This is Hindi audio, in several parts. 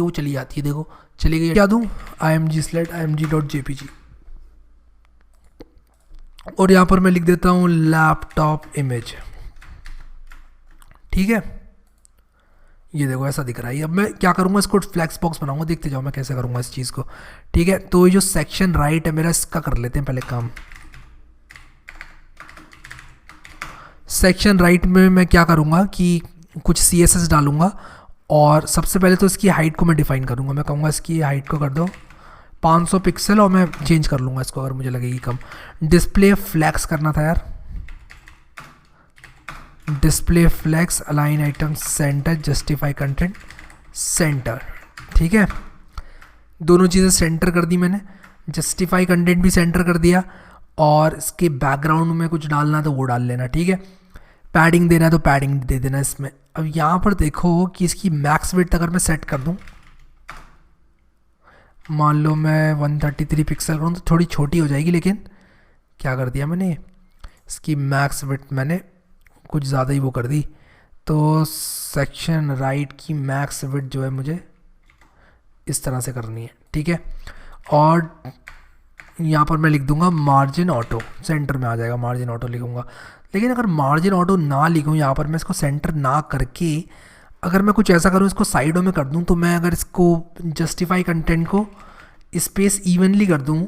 वो चली जाती है, देखो चली गई। क्या दूँ, img/img.jpg, और यहाँ पर मैं लिख देता हूँ लैपटॉप इमेज। ठीक है, ये देखो ऐसा दिख रहा है। अब मैं क्या करूँगा, इसको फ्लैक्स बॉक्स बनाऊंगा, देखते जाओ मैं कैसे करूँगा इस चीज़ को। ठीक है, तो ये जो सेक्शन राइट है मेरा, इसका कर लेते हैं पहले काम। सेक्शन राइट में मैं क्या करूँगा कि कुछ CSS डालूंगा, और सबसे पहले तो इसकी हाइट को मैं डिफाइन करूँगा। मैं कहूँगा इसकी हाइट को कर दो 500 पिक्सल, और मैं चेंज कर लूँगा इसको अगर मुझे लगेगी कम। डिस्प्ले फ्लैक्स करना था यार, display flex, align item center, justify content center. ठीक है, दोनों चीज़ें सेंटर कर दी मैंने, जस्टिफाई कंटेंट भी सेंटर कर दिया, और इसके बैकग्राउंड में कुछ डालना तो वो डाल लेना। ठीक है, पैडिंग देना है तो पैडिंग दे देना इसमें। अब यहाँ पर देखो कि इसकी मैक्स विड्थ अगर मैं सेट कर दूँ, मान लो मैं 133 पिक्सल करूँ तो थोड़ी छोटी हो जाएगी, लेकिन क्या कर दिया मैंने, इसकी मैक्स विड्थ मैंने कुछ ज़्यादा ही वो कर दी। तो सेक्शन राइट की मैक्स विड्थ जो है मुझे इस तरह से करनी है। ठीक है, और यहाँ पर मैं लिख दूंगा मार्जिन ऑटो, सेंटर में आ जाएगा, मार्जिन ऑटो लिखूंगा। लेकिन अगर मार्जिन ऑटो ना लिखूँ यहाँ पर, मैं इसको सेंटर ना करके अगर मैं कुछ ऐसा करूँ, इसको साइडों में कर दूँ, तो मैं अगर इसको जस्टिफाई कंटेंट को स्पेस इवनली कर दूँ,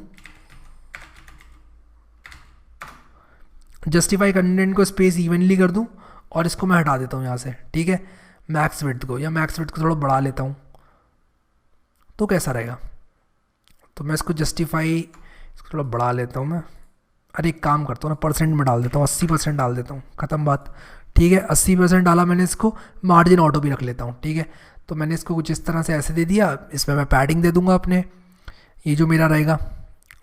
जस्टिफाई कंटेंट को स्पेस इवनली कर दूँ, और इसको मैं हटा देता हूँ यहाँ से। ठीक है, मैक्स विड्थ को, या मैक्स विड्थ को थोड़ा बढ़ा लेता हूँ, तो कैसा रहेगा। तो मैं इसको जस्टिफाई, इसको थोड़ा बढ़ा लेता हूँ मैं। अरे एक काम करता हूँ ना, परसेंट में डाल देता हूँ, 80% डाल देता हूँ, ख़त्म बात। ठीक है, 80% डाला मैंने इसको, मार्जिन ऑटो भी रख लेता हूँ। ठीक है, तो मैंने इसको कुछ इस तरह से ऐसे दे दिया। इसमें मैं पैडिंग दे दूँगा अपने, ये जो मेरा रहेगा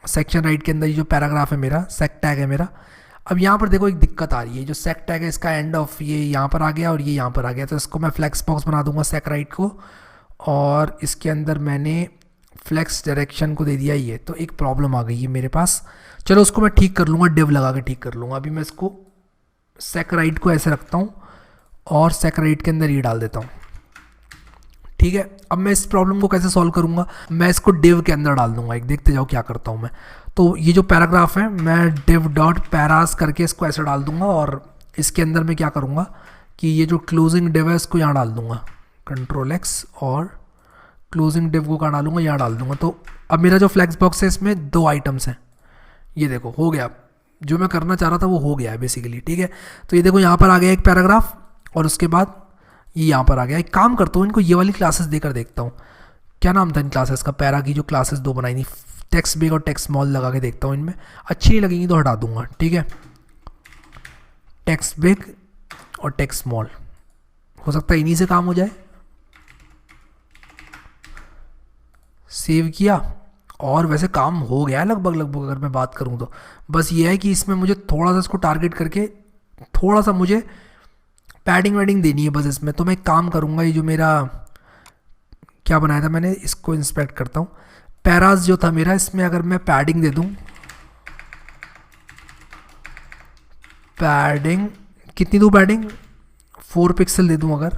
सेक्शन राइट के अंदर, ये जो पैराग्राफ है मेरा, सेक टैग है मेरा। अब यहाँ पर देखो एक दिक्कत आ रही है, जो सेक टैग है इसका एंड ऑफ ये यहाँ पर आ गया और ये यहाँ पर आ गया। तो इसको मैं फ्लेक्स बॉक्स बना दूंगा सेक राइट को, और इसके अंदर मैंने फ्लेक्स डायरेक्शन को दे दिया ये। तो एक प्रॉब्लम आ गई है मेरे पास, चलो उसको मैं ठीक कर लूँगा, डिव लगा के ठीक कर लूँगा। अभी मैं इसको सेक राइट को ऐसे रखता हूँ, और सेक राइट के अंदर ये डाल देता हूँ। ठीक है, अब मैं इस प्रॉब्लम को कैसे सॉल्व करूँगा, मैं इसको डिव के अंदर डाल दूंगा। एक देखते जाओ क्या करता हूँ मैं। तो ये जो पैराग्राफ है, मैं डिव डॉट पैरास करके इसको ऐसे डाल दूंगा, और इसके अंदर मैं क्या करूँगा कि ये जो क्लोजिंग डिव है इसको यहाँ डाल दूंगा, Ctrl+X, और क्लोजिंग डिव को कहाँ डालूंगा, यहाँ डाल दूंगा। तो अब मेरा जो फ्लैक्स बॉक्स है इसमें 2 आइटम्स हैं, ये देखो हो गया, जो मैं करना चाह रहा था वो हो गया है बेसिकली। ठीक है, तो ये देखो यहाँ पर आ गया एक पैराग्राफ, और उसके बाद ये यहाँ पर आ गया। एक काम करता हूँ, इनको ये वाली क्लासेस देकर देखता हूँ, क्या नाम था इन क्लासेस का, पैरा की जो क्लासेस 2 बनाई थी, टेक्स्ट बिग और टेक्स्ट स्मॉल लगा के देखता हूँ, इनमें अच्छी नहीं लगेंगी तो हटा दूंगा। ठीक है, टेक्स्ट बिग और टेक्स्ट स्मॉल, हो सकता है इन्हीं से काम हो जाए। सेव किया, और वैसे काम हो गया लगभग लगभग अगर मैं बात करूँ तो। बस ये है कि इसमें मुझे थोड़ा सा इसको टारगेट करके थोड़ा सा मुझे पैडिंग वैडिंग देनी है बस इसमें। तो मैं एक काम करूँगा, ये जो मेरा क्या बनाया था मैंने, इसको इंस्पेक्ट करता हूँ। पैरास जो था मेरा, इसमें अगर मैं पैडिंग दे दूँ, पैडिंग कितनी दूँ, पैडिंग 4 पिक्सल दे दूँ, अगर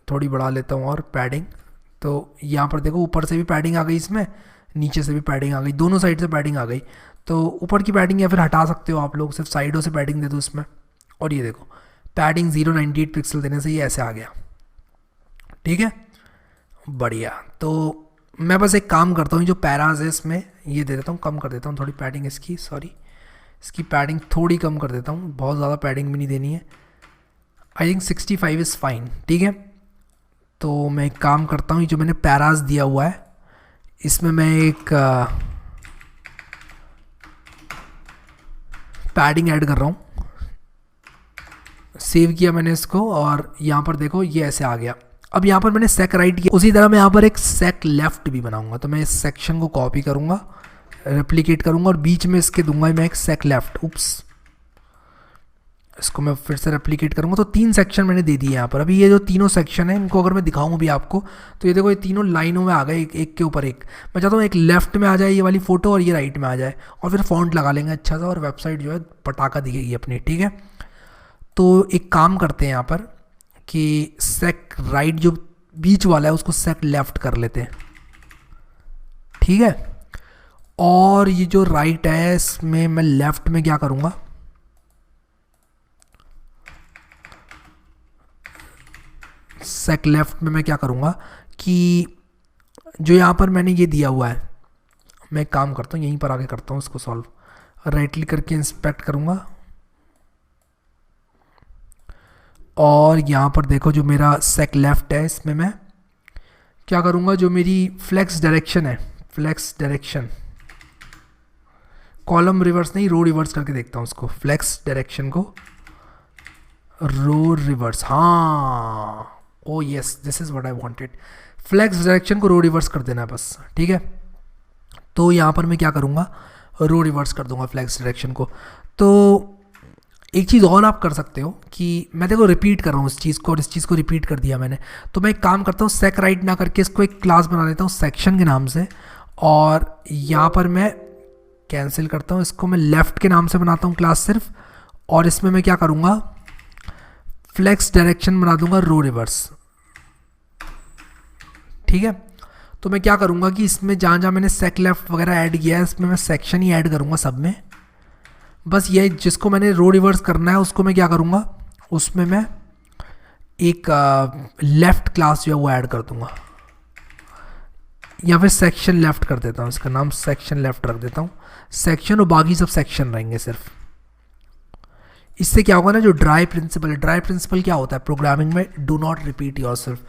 थोड़ी बढ़ा लेता हूँ और पैडिंग, तो यहाँ पर देखो ऊपर से भी पैडिंग आ गई, इसमें नीचे से भी पैडिंग आ गई, दोनों साइड से पैडिंग आ गई। तो ऊपर की पैडिंग या फिर हटा सकते हो आप लोग, सिर्फ साइडों से पैडिंग दे दो इसमें। और ये देखो पैडिंग 098 पिक्सल देने से ये ऐसे आ गया। ठीक है, बढ़िया। तो मैं बस एक काम करता हूँ, जो पैराज है इसमें ये दे देता हूँ, कम कर देता हूँ थोड़ी पैडिंग इसकी, सॉरी इसकी पैडिंग थोड़ी कम कर देता हूँ, बहुत ज़्यादा पैडिंग भी नहीं देनी है। I think 65 is fine. ठीक है, तो मैं एक काम करता हूँ, जो मैंने पैराज दिया हुआ है इसमें मैं एक पैडिंग ऐड कर रहा हूँ। सेव किया मैंने इसको, और यहाँ पर देखो ये ऐसे आ गया। अब यहाँ पर मैंने सेक राइट किया, उसी तरह मैं यहाँ पर एक सेक लेफ्ट भी बनाऊंगा। तो मैं इस सेक्शन को कॉपी करूँगा, रेप्लिकेट करूँगा, और बीच में इसके दूंगा मैं एक सेक लेफ्ट। उप्स, इसको मैं फिर से रेप्लिकेट करूँगा। तो 3 सेक्शन मैंने दे दिए यहाँ पर। अभी ये जो तीनों सेक्शन है, इनको अगर मैं दिखाऊँ भी आपको, तो ये देखो ये तीनों लाइनों में आ गए, एक के ऊपर एक। मैं चाहता हूँ एक लेफ्ट में आ जाए ये वाली फ़ोटो, और ये राइट में आ जाए, और फिर फॉन्ट लगा लेंगे अच्छा सा, और वेबसाइट जो है पटाखा दिखेगी अपनी। ठीक है, तो एक काम करते हैं यहाँ पर कि सेक राइट जो बीच वाला है उसको सेक लेफ्ट कर लेते हैं, ठीक है। और ये जो राइट है इसमें मैं लेफ्ट में क्या करूँगा, सेक लेफ्ट में मैं क्या करूँगा कि जो यहाँ पर मैंने ये दिया हुआ है, मैं एक काम करता हूँ यहीं पर आके करता हूँ इसको सॉल्व। राइट क्लिक करके इंस्पेक्ट करूँगा और यहाँ पर देखो जो मेरा सेक लेफ्ट है इसमें मैं क्या करूँगा, जो मेरी फ्लेक्स डायरेक्शन है, फ्लेक्स डायरेक्शन, कॉलम रिवर्स नहीं रो रिवर्स करके देखता हूँ उसको, फ्लेक्स डायरेक्शन को रो रिवर्स, हाँ oh yes this is what I wanted, flex direction को रो रिवर्स कर देना है बस, ठीक है। तो यहाँ पर मैं क्या करूँगा, रो रिवर्स कर दूंगा फ्लेक्स डायरेक्शन को। तो एक चीज़ और आप कर सकते हो कि मैं देखो रिपीट कर रहा हूँ इस चीज़ को और इस चीज़ को रिपीट कर दिया मैंने, तो मैं एक काम करता हूँ सेक राइट ना करके इसको एक क्लास बना लेता हूँ सेक्शन के नाम से, और यहाँ पर मैं कैंसिल करता हूँ इसको, मैं लेफ़्ट के नाम से बनाता हूँ क्लास सिर्फ, और इसमें मैं क्या करूँगा फ्लेक्स डायरेक्शन बना दूंगा रो रिवर्स, ठीक है। तो मैं क्या करूँगा कि इसमें जहाँ जहाँ मैंने सेक लेफ्ट वगैरह ऐड किया है इसमें मैं सेक्शन ही ऐड करूँगा सब में, बस ये जिसको मैंने रो रिवर्स करना है उसको मैं क्या करूँगा उसमें मैं एक लेफ़्ट क्लास जो है वो ऐड कर दूँगा, या फिर सेक्शन लेफ़्ट कर देता हूँ, इसका नाम सेक्शन लेफ़्ट रख देता हूँ, सेक्शन और बाकी सब सेक्शन रहेंगे सिर्फ। इससे क्या होगा ना, जो ड्राई प्रिंसिपल है, ड्राई प्रिंसिपल क्या होता है प्रोग्रामिंग में, डू नॉट रिपीट योरसेल्फ।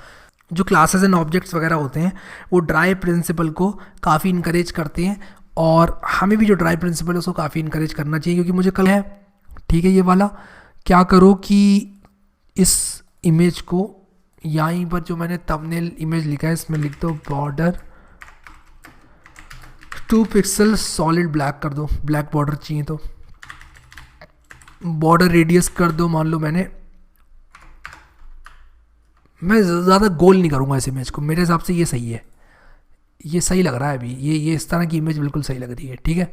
जो क्लासेस एंड ऑब्जेक्ट्स वगैरह होते हैं वो ड्राई प्रिंसिपल को काफ़ी इनकरेज करते हैं, और हमें भी जो ड्राई प्रिंसिपल है उसको काफ़ी इनकरेज करना चाहिए, क्योंकि मुझे कल है, ठीक है। ये वाला क्या करो कि इस इमेज को यहीं पर जो मैंने थंबनेल इमेज लिखा है इसमें लिख दो बॉर्डर 2 पिक्सल सॉलिड ब्लैक कर दो, ब्लैक बॉर्डर चाहिए तो बॉर्डर रेडियस कर दो, मान लो मैं ज़्यादा गोल नहीं करूँगा इस इमेज को, मेरे हिसाब से ये सही है, ये सही लग रहा है अभी, ये इस तरह की इमेज बिल्कुल सही लग रही है, ठीक है।